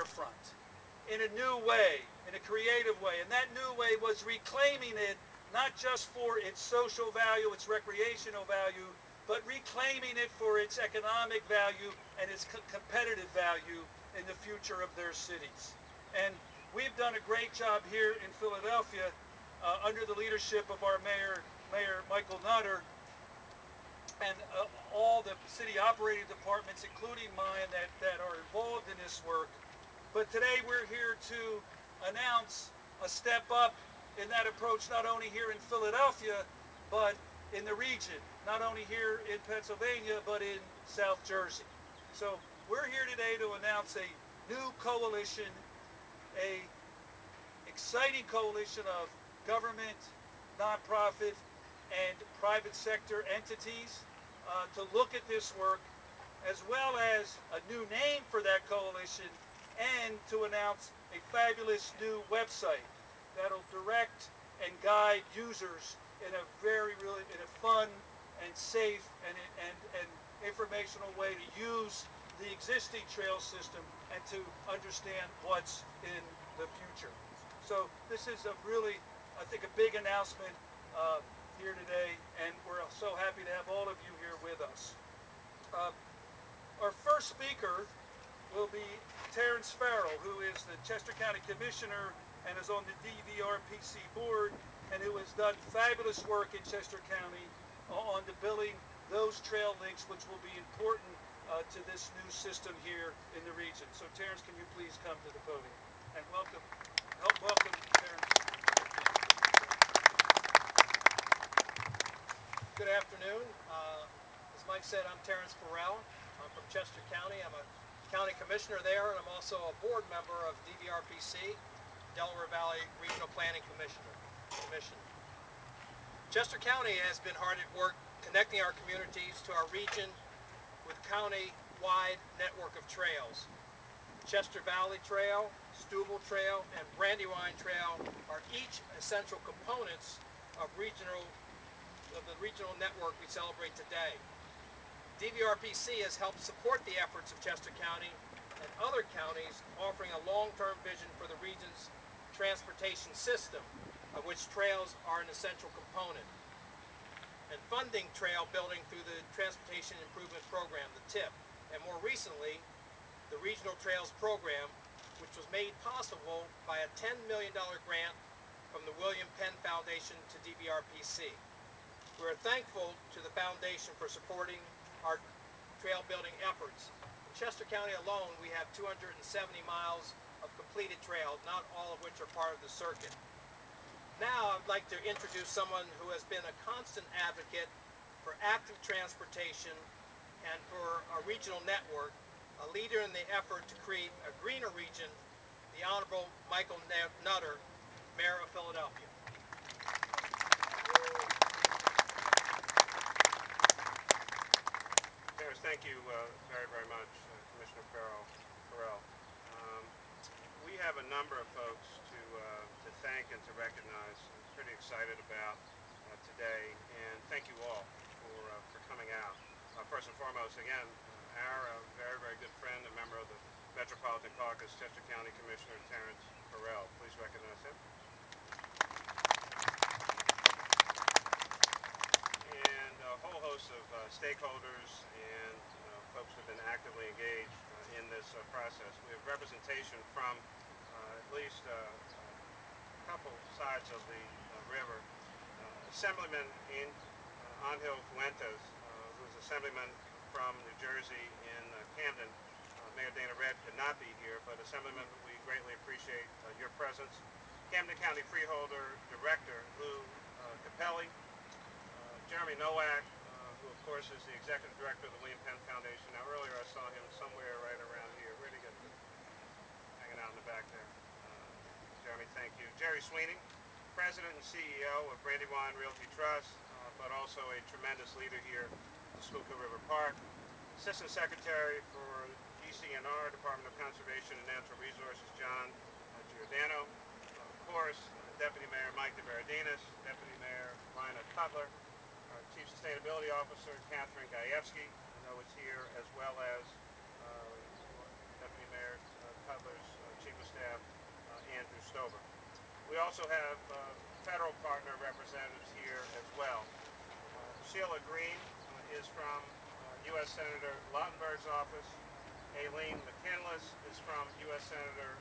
front in a new way, in a creative way. And that new way was reclaiming it, not just for its social value, its recreational value, but reclaiming it for its economic value and its competitive value in the future of their cities. And we've done a great job here in Philadelphia under the leadership of our Mayor Michael Nutter, and all the city operating departments, including mine, that are involved in this work. But today we're here to announce a step up in that approach, not only here in Philadelphia, but in the region, not only here in Pennsylvania, but in South Jersey. So we're here today to announce a new coalition, a exciting coalition of government, nonprofit, and private sector entities to look at this work, as well as a new name for that coalition, and to announce a fabulous new website that'll direct and guide users in a in a fun and safe and informational way to use the existing trail system and to understand what's in the future. So this is a really, I think, a big announcement here today, and we're so happy to have all of you here with us. Our first speaker will be Terrence Farrell, who is the Chester County Commissioner and is on the DVRPC board, and who has done fabulous work in Chester County on building those trail links, which will be important to this new system here in the region. So Terrence, can you please come to the podium? And welcome Terrence. Good afternoon. As Mike said, I'm Terrence Farrell. I'm from Chester County. I'm a county commissioner there, and I'm also a board member of DVRPC, Delaware Valley Regional Planning Commission. Chester County has been hard at work connecting our communities to our region with county-wide network of trails. Chester Valley Trail, Steuble Trail, and Brandywine Trail are each essential components of the regional network we celebrate today. DVRPC has helped support the efforts of Chester County and other counties, offering a long-term vision for the region's transportation system, of which trails are an essential component, and funding trail building through the Transportation Improvement Program, the TIP, and more recently, the Regional Trails Program, which was made possible by a $10 million grant from the William Penn Foundation to DVRPC. We are thankful to the foundation for supporting our trail building efforts. In Chester County alone, we have 270 miles of completed trails, not all of which are part of the circuit. Now I'd like to introduce someone who has been a constant advocate for active transportation and for a regional network, a leader in the effort to create a greener region, the Honorable Michael Nutter, Mayor of Philadelphia. Thank you very, very much, Commissioner Farrell. We have a number of folks to thank and to recognize. I'm pretty excited about today, and thank you all for coming out. First and foremost, again, our very, very good friend, a member of the Metropolitan Caucus, Chester County Commissioner Terrence Farrell. Please recognize him. And a whole host of stakeholders and folks who have been actively engaged in this process. We have representation from at least a couple sides of the river. Assemblyman Angel Fuentes, who's Assemblyman from New Jersey in Camden. Mayor Dana Redd could not be here, but Assemblyman, we greatly appreciate your presence. Camden County Freeholder Director Lou Capelli, Jeremy Nowak, who of course is the Executive Director of the William Penn Foundation. Now earlier I saw him somewhere right around here. Where'd he get to? Hanging out in the back there. Jeremy, thank you. Jerry Sweeney, President and CEO of Brandywine Realty Trust, but also a tremendous leader here at Schuylkill River Park. Assistant Secretary for GCNR, Department of Conservation and Natural Resources, John Giordano. Of course, Deputy Mayor Mike DeVerdinis, Deputy Mayor Lina Cutler, our Chief Sustainability Officer, Catherine Gajewski, I know is here, as well as Deputy Mayor Cutler's also have federal partner representatives here as well. Sheila Green is from U.S. Senator Lautenberg's office. Aileen McKinless is from U.S. Senator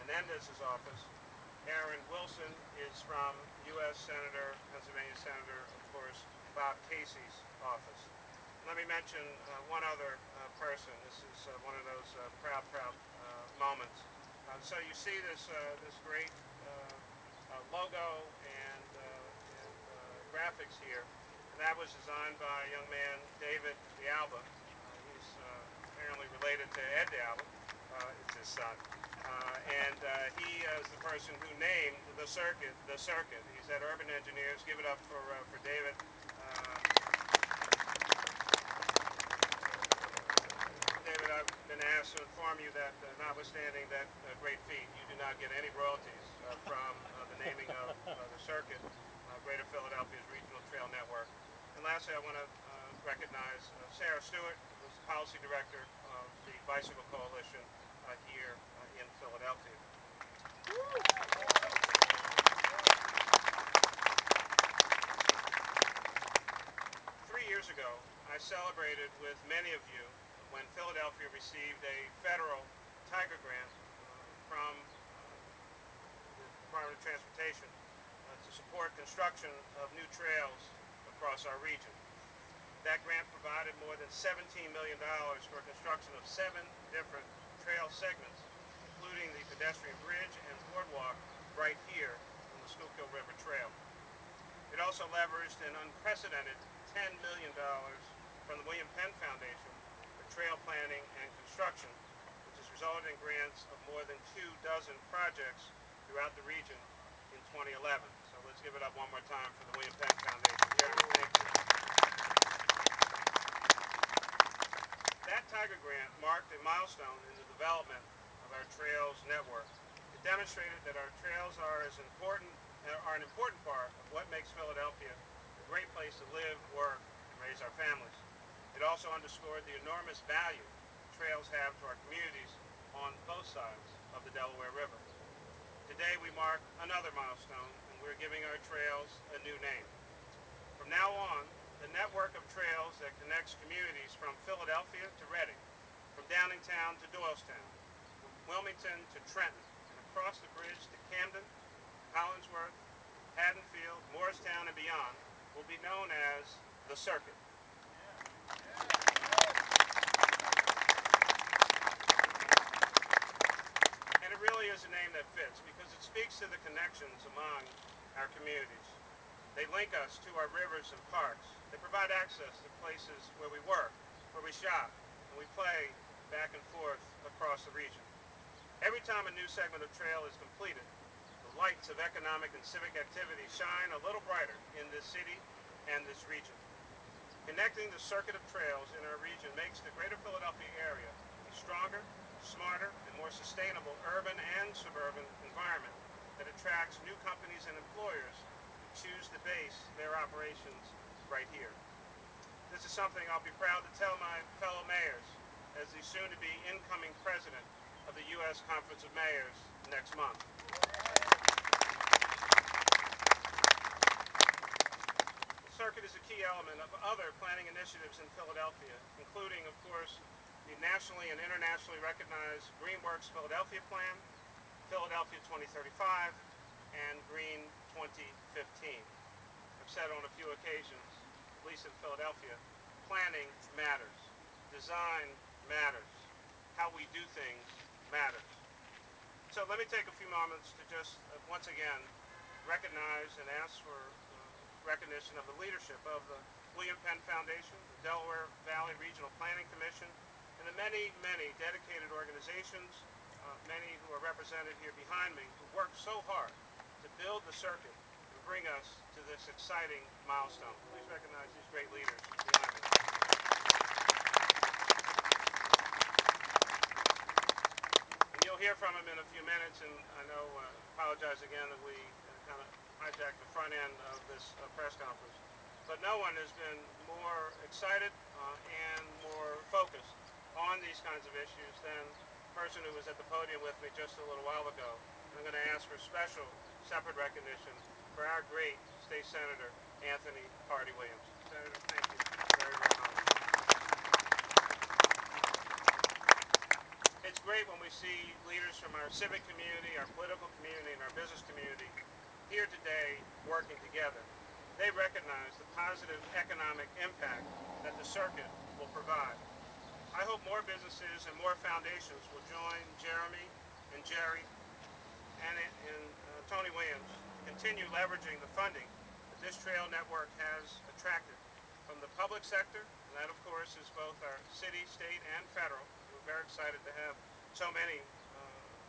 Menendez's office. Aaron Wilson is from U.S. Senator, Pennsylvania Senator, of course, Bob Casey's office. Let me mention one other person. This is one of those proud moments. So you see this great logo and graphics here, and that was designed by a young man, David D'Alba. He's apparently related to Ed D'Alba. It's his son. And he is the person who named the circuit. He's at Urban Engineers. Give it up for David. David, I've been asked to inform you that notwithstanding that great feat, you do not get any royalties from the naming of the circuit, Greater Philadelphia's Regional Trail Network. And lastly, I want to recognize Sarah Stewart, who's the Policy Director of the Bicycle Coalition here in Philadelphia. 3 years ago, I celebrated with many of you when Philadelphia received a federal Tiger Grant from the Department of Transportation to support construction of new trails across our region. That grant provided more than $17 million for construction of 7 different trail segments, including the pedestrian bridge and boardwalk right here on the Schuylkill River Trail. It also leveraged an unprecedented $10 million from the William Penn Foundation for trail planning and construction, which has resulted in grants of more than 24 projects throughout the region in 2011. So let's give it up one more time for the William Penn Foundation. Thank you. That Tiger Grant marked a milestone in the development of our trails network. It demonstrated that our trails are an important part of what makes Philadelphia a great place to live, work, and raise our families. It also underscored the enormous value trails have to our communities on both sides of the Delaware River. Today we mark another milestone, and we're giving our trails a new name. From now on, the network of trails that connects communities from Philadelphia to Reading, from Downingtown to Doylestown, from Wilmington to Trenton, and across the bridge to Camden, Collinsworth, Haddonfield, Morristown, and beyond, will be known as the Circuit. And it really is a name that fits because it speaks to the connections among our communities. They link us to our rivers and parks. They provide access to places where we work, where we shop, and we play back and forth across the region. Every time a new segment of trail is completed, the lights of economic and civic activity shine a little brighter in this city and this region. Connecting the circuit of trails in our region makes the greater Philadelphia area a stronger, smarter, and more sustainable urban and suburban environment that attracts new companies and employers choose to base their operations right here. This is something I'll be proud to tell my fellow mayors as the soon-to-be incoming president of the U.S. Conference of Mayors next month. The circuit is a key element of other planning initiatives in Philadelphia, including, of course, the nationally and internationally recognized GreenWorks Philadelphia Plan, Philadelphia 2035, and Green 2015. I've said on a few occasions, at least in Philadelphia, planning matters. Design matters. How we do things matters. So let me take a few moments to just once again recognize and ask for recognition of the leadership of the William Penn Foundation, the Delaware Valley Regional Planning Commission, and the many, many dedicated organizations, many who are represented here behind me, who worked so hard to build the circuit and bring us to this exciting milestone. Please recognize these great leaders behind me. And you'll hear from them in a few minutes, and I know, apologize again that we kind of hijacked the front end of this press conference. But no one has been more excited and more focused on these kinds of issues than the person who was at the podium with me just a little while ago. I'm going to ask for special separate recognition for our great State Senator, Anthony Hardy Williams. Senator, thank you very, very much. It's great when we see leaders from our civic community, our political community, and our business community here today working together. They recognize the positive economic impact that the circuit will provide. I hope more businesses and more foundations will join Jeremy and Jerry and Tony Williams to continue leveraging the funding that this trail network has attracted from the public sector, and that of course is both our city, state, and federal. We're very excited to have so many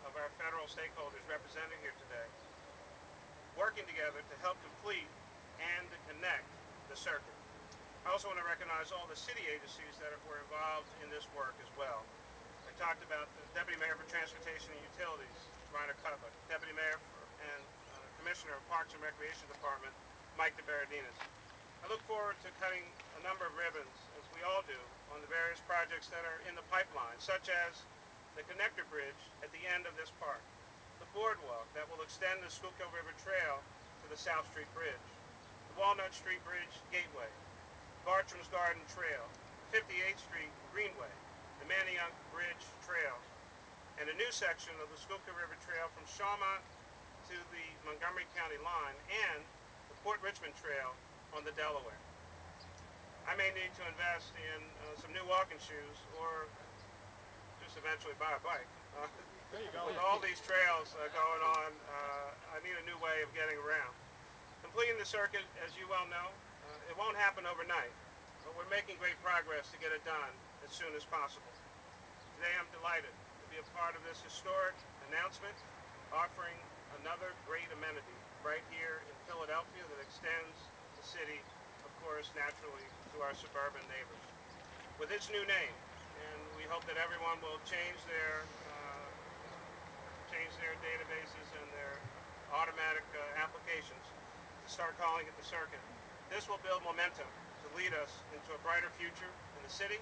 of our federal stakeholders represented here today, working together to help complete and to connect the circuit. I also want to recognize all the city agencies that were involved in this work as well. I talked about the Deputy Mayor for Transportation and Utilities, Reiner Cutler, Deputy Mayor and Commissioner of Parks and Recreation Department, Mike DeBerardinis. I look forward to cutting a number of ribbons, as we all do, on the various projects that are in the pipeline, such as the connector bridge at the end of this park, the boardwalk that will extend the Schuylkill River Trail to the South Street Bridge, the Walnut Street Bridge Gateway, Bartram's Garden Trail, 58th Street Greenway, the Manayunk Bridge Trail, and a new section of the Schuylkill River Trail from Shawmont to the Montgomery County line, and the Port Richmond Trail on the Delaware. I may need to invest in some new walking shoes or just eventually buy a bike. There you go. With all these trails going on, I need a new way of getting around. Completing the circuit, as you well know, it won't happen overnight, but we're making great progress to get it done as soon as possible. Today I'm delighted to be a part of this historic announcement, offering another great amenity right here in Philadelphia that extends the city, of course, naturally to our suburban neighbors. With its new name, and we hope that everyone will change their databases and their automatic applications to start calling it the circuit. This will build momentum to lead us into a brighter future in the city,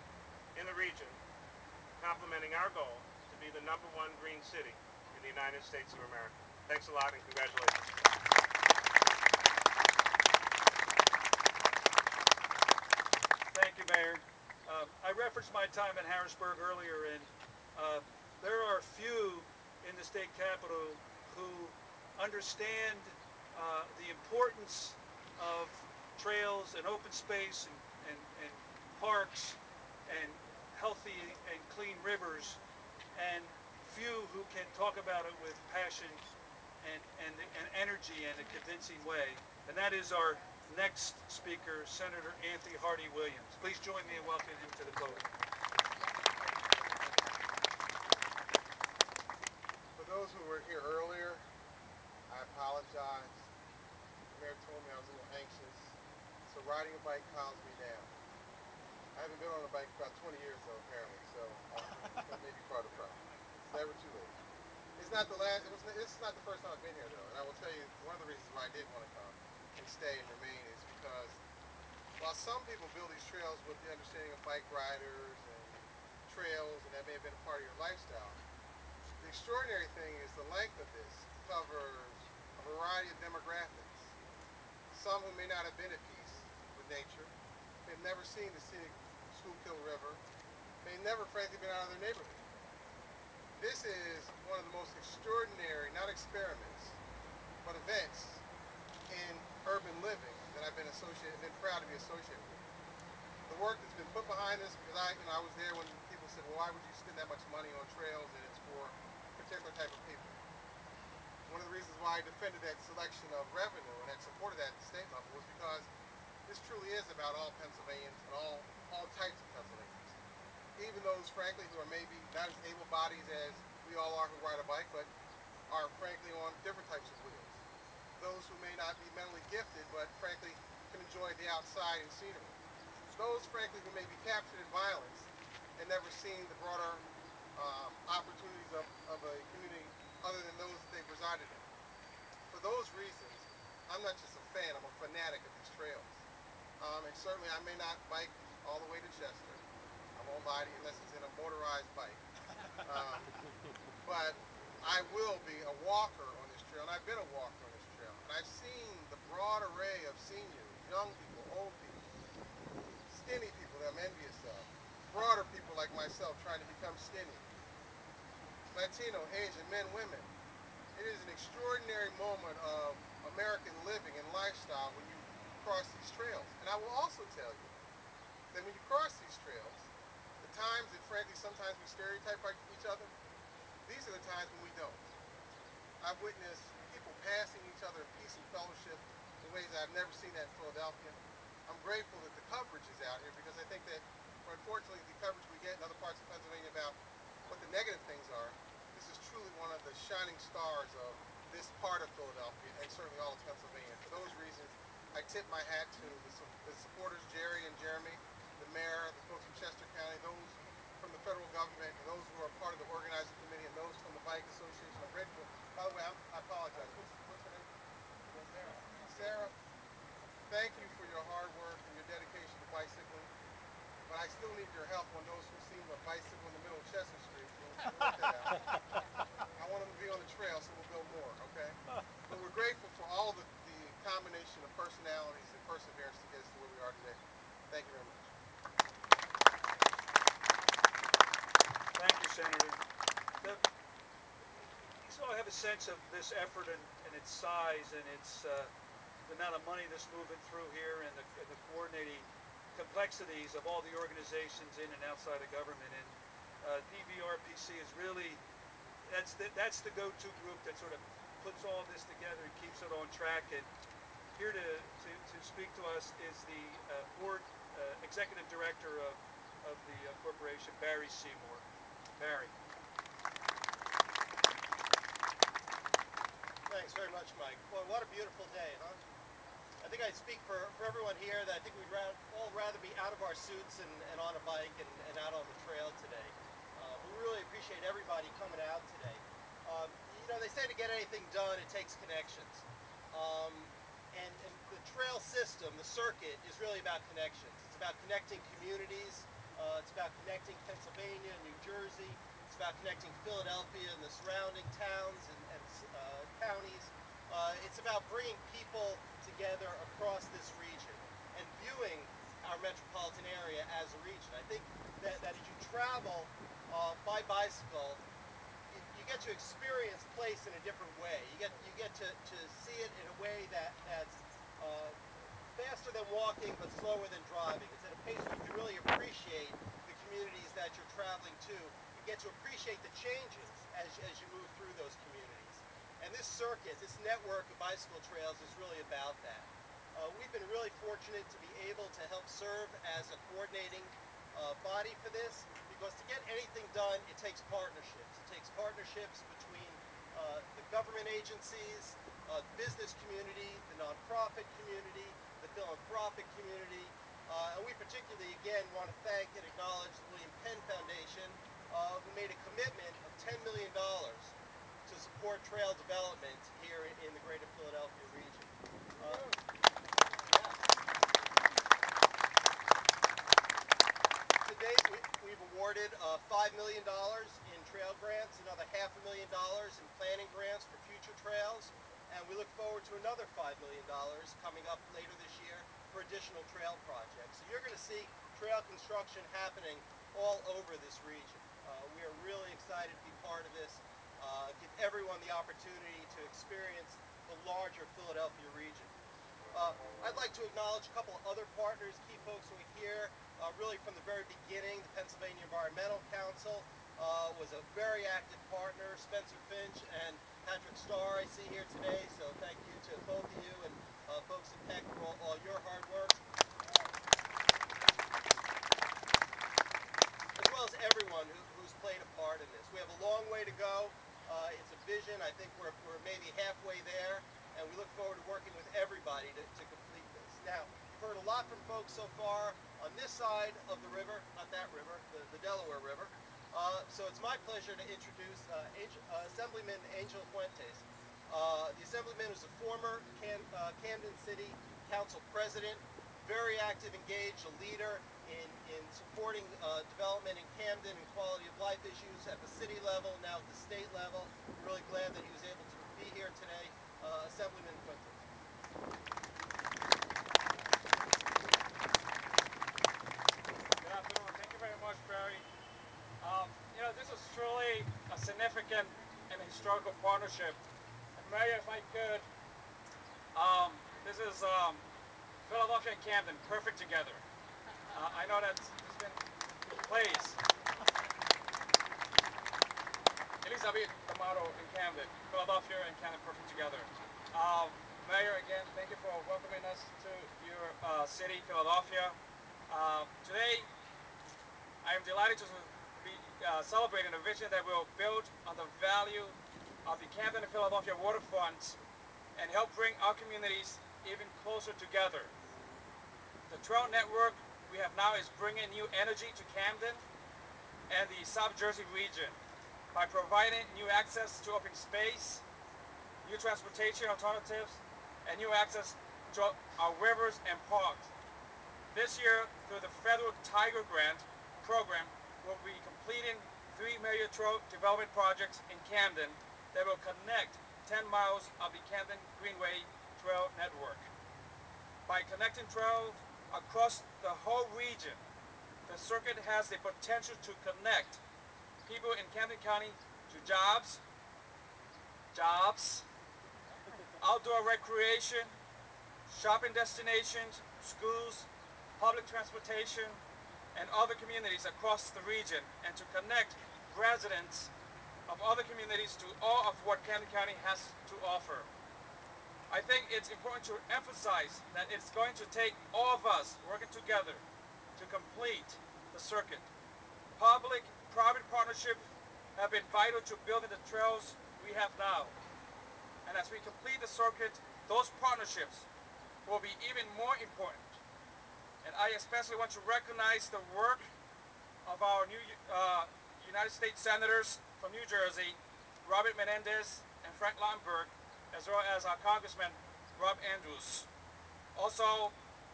in the region, complementing our goal to be the #1 green city in the United States of America. Thanks a lot and congratulations. Thank you, Mayor. I referenced my time in Harrisburg earlier, and there are few in the state capitol who understand the importance of trails and open space and parks and healthy and clean rivers, and few who can talk about it with passion and energy in a convincing way. And that is our next speaker, Senator Anthony Hardy Williams. Please join me in welcoming him to the podium. For those who were here earlier, I apologize. The mayor told me I was a little anxious, so riding a bike calms me down. I haven't been on a bike for about 20 years though, apparently, so that may be part of the problem. It's never too late. It's not the last. This is not the first time I've been here though, and I will tell you one of the reasons why I did want to come and stay and remain is because while some people build these trails with the understanding of bike riders and trails, and that may have been a part of your lifestyle, the extraordinary thing is the length of this covers a variety of demographics. Some who may not have been at peace with nature, they've never seen the scenic Schuylkill River, they've never frankly been out of their neighborhood. This is one of the most extraordinary, not experiments, but events in urban living that I've been proud to be associated with. The work that's been put behind this, because I was there when people said, well, why would you spend that much money on trails and it's for a particular type of people? One of the reasons why I defended that selection of revenue and that supported that at the state level was because this truly is about all Pennsylvanians and all types of Pennsylvanians. Even those, frankly, who are maybe not as able-bodied as we all are who ride a bike, but are, frankly, on different types of wheels. Those who may not be mentally gifted, but, frankly, can enjoy the outside and scenery. Those, frankly, who may be captured in violence and never seen the broader opportunities of a community other than those that they've resided in. For those reasons, I'm not just a fan, I'm a fanatic of these trails. And certainly I may not bike all the way to Chester. I won't lie to you unless it's in a motorized bike. But I will be a walker on this trail, and I've been a walker on this and I've seen the broad array of seniors, young people, old people, skinny people that I'm envious of, broader people like myself trying to become skinny, Latino, Asian, men, women. It is an extraordinary moment of American living and lifestyle when you cross these trails. And I will also tell you that when you cross these trails, the times that frankly sometimes we stereotype each other, these are the times when we don't. I've witnessed people passing each other in peace and fellowship in ways I've never seen that in Philadelphia. I'm grateful that the coverage is out here because I think that, unfortunately, the coverage we get in other parts of Pennsylvania about what the negative things are, this is truly one of the shining stars of this part of Philadelphia and certainly all of Pennsylvania. For those reasons, I tip my hat to the supporters, Jerry and Jeremy, the mayor, the folks from Chester County, those from the federal government, and those who are part of the organizing committee, and those from the Bike Association. I'm grateful. By the way, I apologize. What's her name? Sarah. Sarah, thank you for your hard work and your dedication to bicycling. But I still need your help on those who seem to bicycle in the middle of Chester Street. We'll work that out. I want them to be on the trail, so we'll build more, okay? But we're grateful for all the combination of personalities and perseverance to get us to where we are today. Thank you very much. Thank you, Senator. So I have a sense of this effort and its size and its the amount of money that's moving through here and the coordinating complexities of all the organizations in and outside of government. And DVRPC is really, that's the go-to group that sort of puts all this together and keeps it on track. And here to speak to us is the board executive director of the corporation, Barry Seymour. Barry. Thanks very much, Mike. Boy, what a beautiful day, huh? I think I speak for everyone here that I think we'd all rather be out of our suits and on a bike and out on the trail today. We really appreciate everybody coming out today. You know, they say to get anything done, it takes connections. And the trail system, the circuit, is really about connections. It's about connecting communities. It's about connecting Pennsylvania, New Jersey. It's about connecting Philadelphia and the surrounding towns and counties. It's about bringing people together across this region and viewing our metropolitan area as a region. I think that as you travel by bicycle, you get to experience place in a different way. You get to see it in a way that's faster than walking but slower than driving. It's at a pace where you can really appreciate the communities that you're traveling to. You get to appreciate the changes as you move through those communities. And this circuit, this network of bicycle trails is really about that. We've been really fortunate to be able to help serve as a coordinating body for this, because to get anything done, it takes partnerships. It takes partnerships between the government agencies, the business community, the nonprofit community, the philanthropic community. And we particularly, again, want to thank and acknowledge the William Penn Foundation, who made a commitment of $10 million to support trail development here in the greater Philadelphia region. To date, we've awarded $5 million in trail grants, another $500,000 in planning grants for future trails, and we look forward to another $5 million coming up later this year for additional trail projects. So you're going to see trail construction happening all over this region. We are really excited to be part of this. Give everyone the opportunity to experience the larger Philadelphia region. I'd like to acknowledge a couple of other partners, key folks who are here. Really from the very beginning, the Pennsylvania Environmental Council was a very active partner. Spencer Finch and Patrick Starr I see here today, so thank you to both of you and folks at PEC for all your hard work. As well as everyone who's played a part in this. We have a long way to go. It's a vision. I think we're maybe halfway there, and we look forward to working with everybody to complete this. Now, you've heard a lot from folks so far on this side of the river, not that river, the Delaware River. So it's my pleasure to introduce Assemblyman Angel Fuentes. The Assemblyman is a former Camden City Council President, very active, engaged, a leader in supporting development in Camden and quality of life issues at the city level, now at the state level. We're really glad that he was able to be here today. Assemblyman Fuentes. significant and historical partnership. And Mayor, if I could, this is Philadelphia and Camden, perfect together. I know that there's been plays. Elizabeth, the motto in Camden, Philadelphia and Camden, perfect together. Mayor, again, thank you for welcoming us to your city, Philadelphia. Today, I am delighted to be celebrating a vision that will build on the value of the Camden and Philadelphia waterfronts and help bring our communities even closer together. The trail network we have now is bringing new energy to Camden and the South Jersey region by providing new access to open space, new transportation alternatives, and new access to our rivers and parks. This year, through the federal Tiger Grant program, we'll be completing 3 major trail development projects in Camden that will connect 10 miles of the Camden Greenway Trail Network. By connecting trails across the whole region, the circuit has the potential to connect people in Camden County to jobs, outdoor recreation, shopping destinations, schools, public transportation, and other communities across the region, and to connect residents of other communities to all of what Camden County has to offer. I think it's important to emphasize that it's going to take all of us working together to complete the circuit. Public-private partnerships have been vital to building the trails we have now. And as we complete the circuit, those partnerships will be even more important. And I especially want to recognize the work of our new United States Senators from New Jersey, Robert Menendez and Frank Lautenberg, as well as our Congressman, Rob Andrews. Also,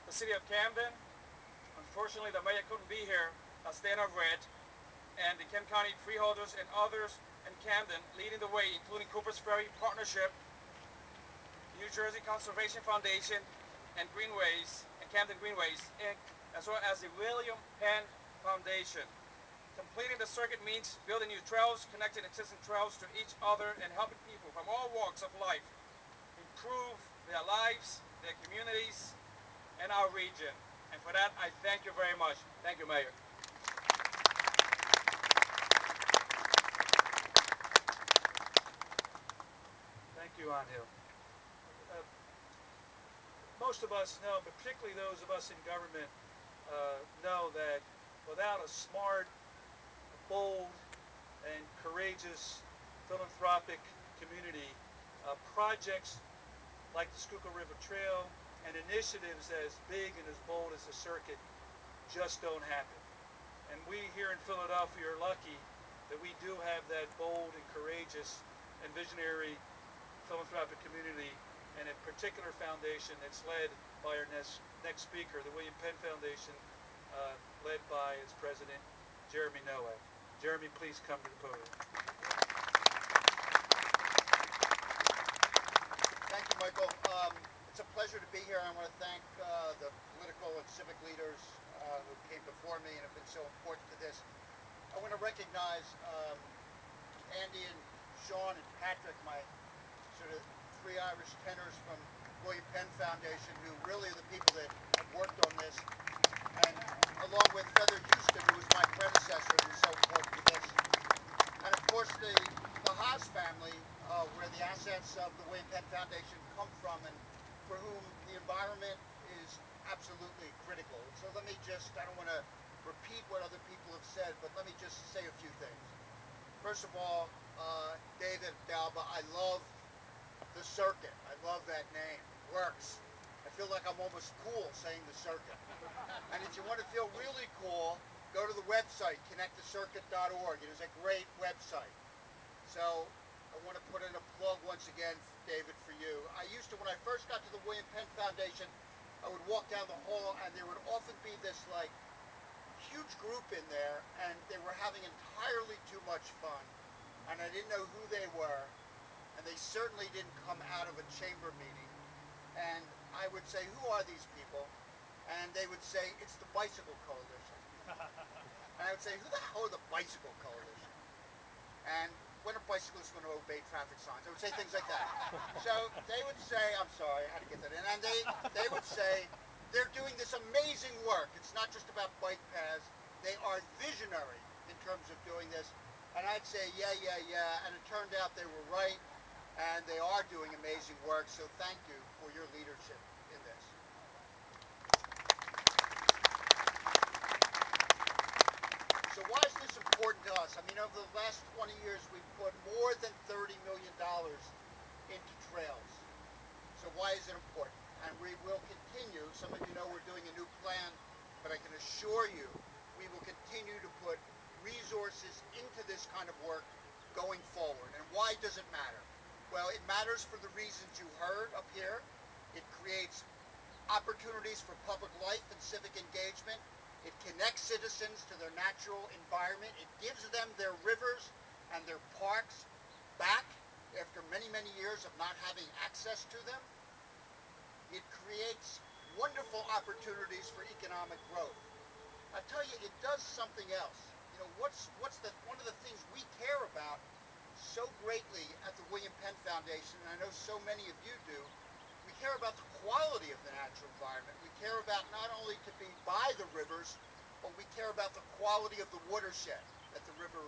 the City of Camden. Unfortunately, the mayor couldn't be here, Dana Red, and the Kent County freeholders and others in Camden leading the way, including Cooper's Ferry Partnership, New Jersey Conservation Foundation, and Greenways, and Camden Greenways, Inc., as well as the William Penn Foundation. Completing the circuit means building new trails, connecting existing trails to each other, and helping people from all walks of life improve their lives, their communities, and our region. And for that, I thank you very much. Thank you, Mayor. Thank you, Angel. Most of us know, but particularly those of us in government, know that without a smart, bold, and courageous philanthropic community, projects like the Schuylkill River Trail and initiatives as big and as bold as the circuit just don't happen. And we here in Philadelphia are lucky that we do have that bold and courageous and visionary philanthropic community, and a particular foundation that's led by our next speaker, the William Penn Foundation, led by its president, Jeremy Nowak. Jeremy, please come to the podium. Thank you, Michael. It's a pleasure to be here. I want to thank the political and civic leaders who came before me and have been so important to this. I want to recognize Andy and Sean and Patrick, my sort of 3 Irish tenors from William Penn Foundation, who really are the people that have worked on this, and along with Feather Houston, who was my predecessor and was so important to this. And of course the Haas family, where the assets of the William Penn Foundation come from, and for whom the environment is absolutely critical. So let me just, I don't want to repeat what other people have said, but let me just say a few things. First of all, David Dalba, I love the circuit. I love that name. It works. I feel like I'm almost cool saying the circuit. And if you want to feel really cool, go to the website, connectthecircuit.org. It is a great website. So I want to put in a plug once again, David, for you. I used to, when I first got to the William Penn Foundation, I would walk down the hall and there would often be this like huge group in there, and they were having entirely too much fun. And I didn't know who they were, and they certainly didn't come out of a chamber meeting. And I would say, who are these people? And they would say, it's the Bicycle Coalition. And I would say, who the hell are the Bicycle Coalition? And when are bicyclists going to obey traffic signs? I would say things like that. So they would say, I'm sorry, I had to get that in, and they would say, they're doing this amazing work. It's not just about bike paths. They are visionary in terms of doing this. And I'd say, yeah, and it turned out they were right, and they are doing amazing work, so thank you for your leadership in this. So why is this important to us? I mean, over the last 20 years, we've put more than $30 million into trails. So why is it important? And we will continue. Some of you know we're doing a new plan, but I can assure you we will continue to put resources into this kind of work going forward. And why does it matter? Well, it matters for the reasons you heard up here. It creates opportunities for public life and civic engagement. It connects citizens to their natural environment. It gives them their rivers and their parks back after many, many years of not having access to them. It creates wonderful opportunities for economic growth. I tell you, it does something else. You know, one of the things we care about so greatly at the William Penn Foundation, and I know so many of you do, we care about the quality of the natural environment. We care about not only to be by the rivers, but we care about the quality of the watershed that the river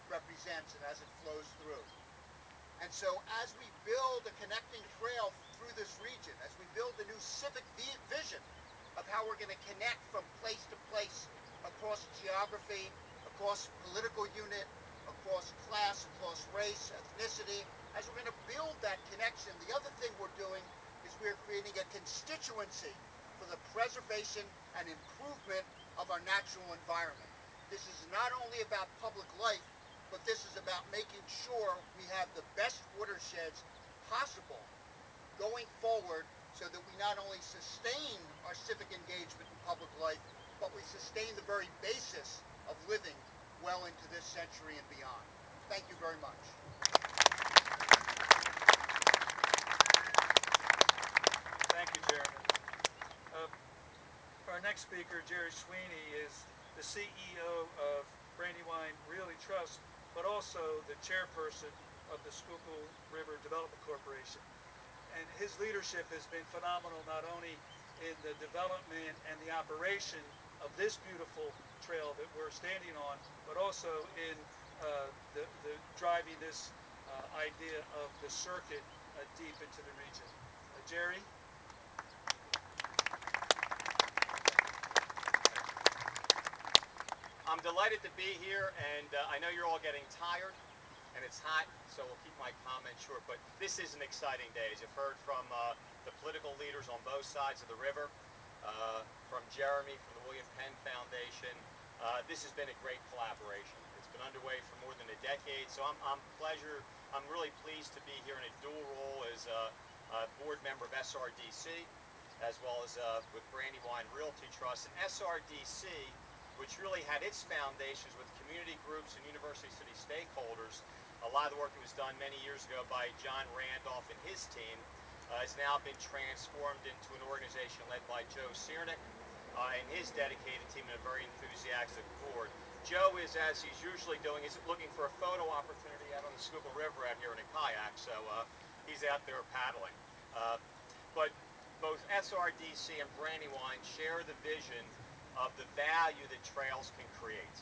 represents and as it flows through. And so as we build a connecting trail through this region, as we build a new civic vision of how we're going to connect from place to place across geography, across political unit, across class, across race, ethnicity, as we're going to build that connection, the other thing we're doing is we're creating a constituency for the preservation and improvement of our natural environment. This is not only about public life, but this is about making sure we have the best watersheds possible going forward so that we not only sustain our civic engagement in public life, but we sustain the very basis of living well into this century and beyond. Thank you very much. Thank you, Chairman. Our next speaker, Jerry Sweeney, is the CEO of Brandywine Realty Trust, but also the chairperson of the Schuylkill River Development Corporation. And his leadership has been phenomenal, not only in the development and the operation of this beautiful trail that we're standing on, but also in the driving this idea of the circuit deep into the region. Jerry? I'm delighted to be here, and I know you're all getting tired, and it's hot, so we'll keep my comments short, but this is an exciting day. As you've heard from the political leaders on both sides of the river, from Jeremy, from the William Penn Foundation, this has been a great collaboration. It's been underway for more than a decade, so I'm really pleased to be here in a dual role as a board member of SRDC, as well as with Brandywine Realty Trust. And SRDC, which really had its foundations with community groups and University City stakeholders. A lot of the work that was done many years ago by John Randolph and his team has now been transformed into an organization led by Joe Siernick and his dedicated team and a very enthusiastic board. Joe is, as he's usually doing, is looking for a photo opportunity out on the Schuylkill River out here in a kayak, so he's out there paddling. But both SRDC and Brandywine share the vision of the value that trails can create.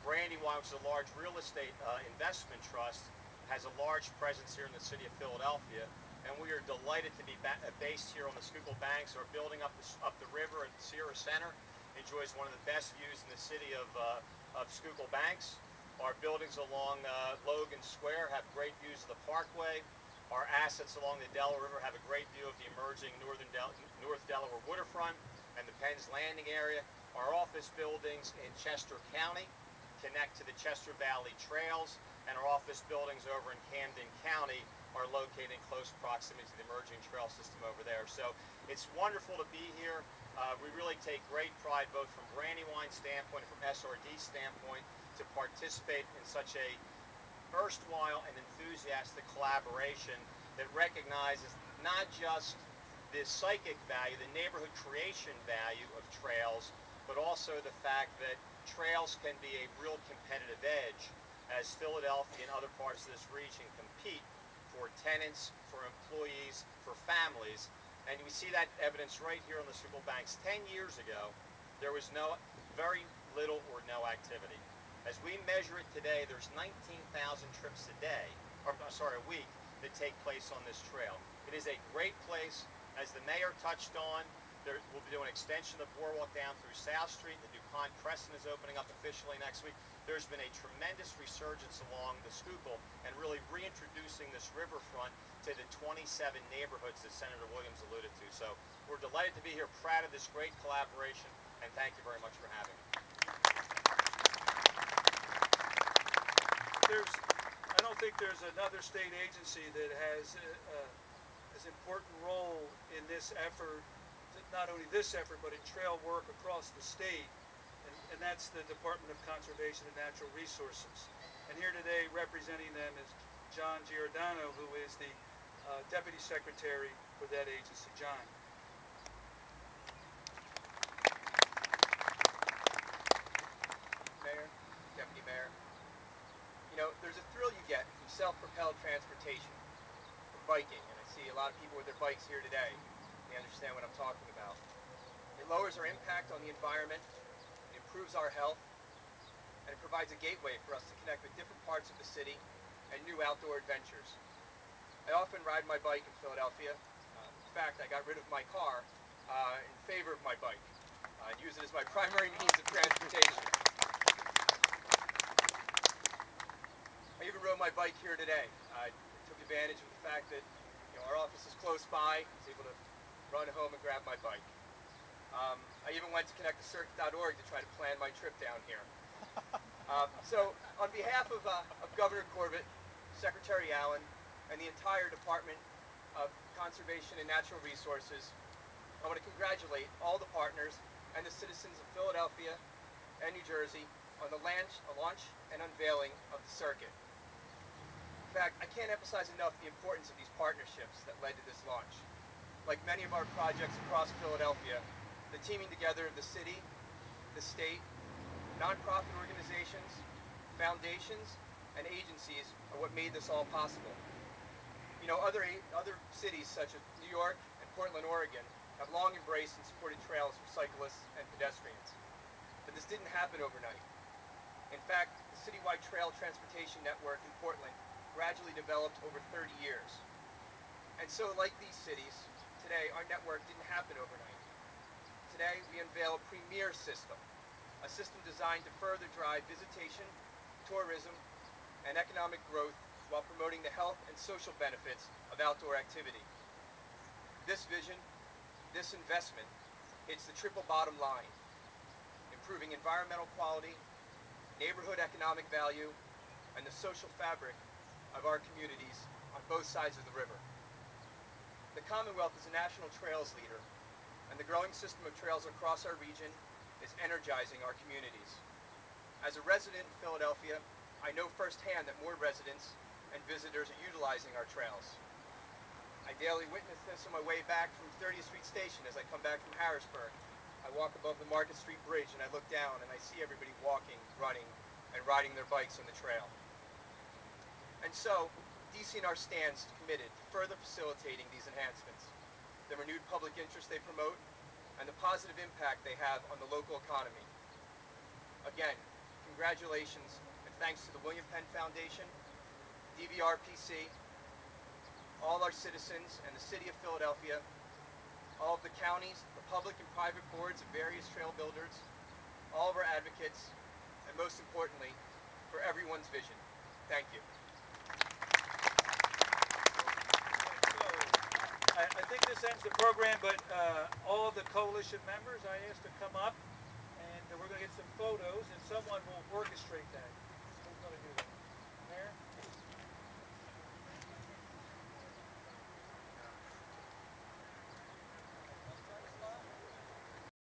Brandywine, which is a large real estate investment trust, has a large presence here in the city of Philadelphia, and we are delighted to be based here on the Schuylkill banks. Our building up the river at Sierra Center enjoys one of the best views in the city of Schuylkill banks. Our buildings along Logan Square have great views of the Parkway. Our assets along the Delaware River have a great view of the emerging North Delaware waterfront and the Penn's Landing area. Our office buildings in Chester County connect to the Chester Valley Trails, and our office buildings over in Camden County are located in close proximity to the emerging trail system over there. So it's wonderful to be here. We really take great pride, both from Brandywine's standpoint and from SRD's standpoint, to participate in such a erstwhile and enthusiastic collaboration that recognizes not just the psychic value, the neighborhood creation value of trails, but also the fact that trails can be a real competitive edge as Philadelphia and other parts of this region compete for tenants, for employees, for families. And we see that evidence right here on the Schuylkill Banks. 10 years ago, there was very little or no activity. As we measure it today, there's 19,000 trips a week that take place on this trail. It is a great place. As the mayor touched on, we'll be doing an extension of the boardwalk down through South Street. The DuPont Crescent is opening up officially next week. There's been a tremendous resurgence along the Schuylkill and really reintroducing this riverfront to the 27 neighborhoods that Senator Williams alluded to. So we're delighted to be here, proud of this great collaboration, and thank you very much for having me. I don't think there's another state agency that has an important role in this effort, not only this effort, but in trail work across the state, and that's the Department of Conservation and Natural Resources. And here today representing them is John Giordano, who is the Deputy Secretary for that agency. John. Mayor, Deputy Mayor, you know, there's a thrill you get from self-propelled transportation, from biking, and I see a lot of people with their bikes here today. They understand what I'm talking about. It lowers our impact on the environment, it improves our health, and it provides a gateway for us to connect with different parts of the city and new outdoor adventures. I often ride my bike in Philadelphia. In fact, I got rid of my car in favor of my bike. I use it as my primary means of transportation. I even rode my bike here today. I took advantage of the fact that our office is close by. I was able to run home and grab my bike. I even went to connecttocircuit.org to try to plan my trip down here. So on behalf of Governor Corbett, Secretary Allen, and the entire Department of Conservation and Natural Resources, I want to congratulate all the partners and the citizens of Philadelphia and New Jersey on the launch and unveiling of the circuit. In fact, I can't emphasize enough the importance of these partnerships that led to this launch. Like many of our projects across Philadelphia, the teaming together of the city, the state, nonprofit organizations, foundations, and agencies are what made this all possible. You know, other cities such as New York and Portland, Oregon have long embraced and supported trails for cyclists and pedestrians. But this didn't happen overnight. In fact, the citywide trail transportation network in Portland gradually developed over 30 years. And so, like these cities, today our network didn't happen overnight. Today we unveil a premier system, a system designed to further drive visitation, tourism, and economic growth while promoting the health and social benefits of outdoor activity. This vision, this investment, hits the triple bottom line: improving environmental quality, neighborhood economic value, and the social fabric of our communities on both sides of the river. The Commonwealth is a national trails leader, and the growing system of trails across our region is energizing our communities. As a resident in Philadelphia, I know firsthand that more residents and visitors are utilizing our trails. I daily witness this on my way back from 30th Street Station as I come back from Harrisburg. I walk above the Market Street Bridge and I look down and I see everybody walking, running, and riding their bikes on the trail. And so, DCNR stands committed to further facilitating these enhancements, the renewed public interest they promote, and the positive impact they have on the local economy. Again, congratulations and thanks to the William Penn Foundation, DVRPC, all our citizens, and the City of Philadelphia, all of the counties, the public and private boards of various trail builders, all of our advocates, and most importantly, for everyone's vision. Thank you. I think this ends the program, but all of the coalition members I asked to come up, and we're going to get some photos, and someone will orchestrate that.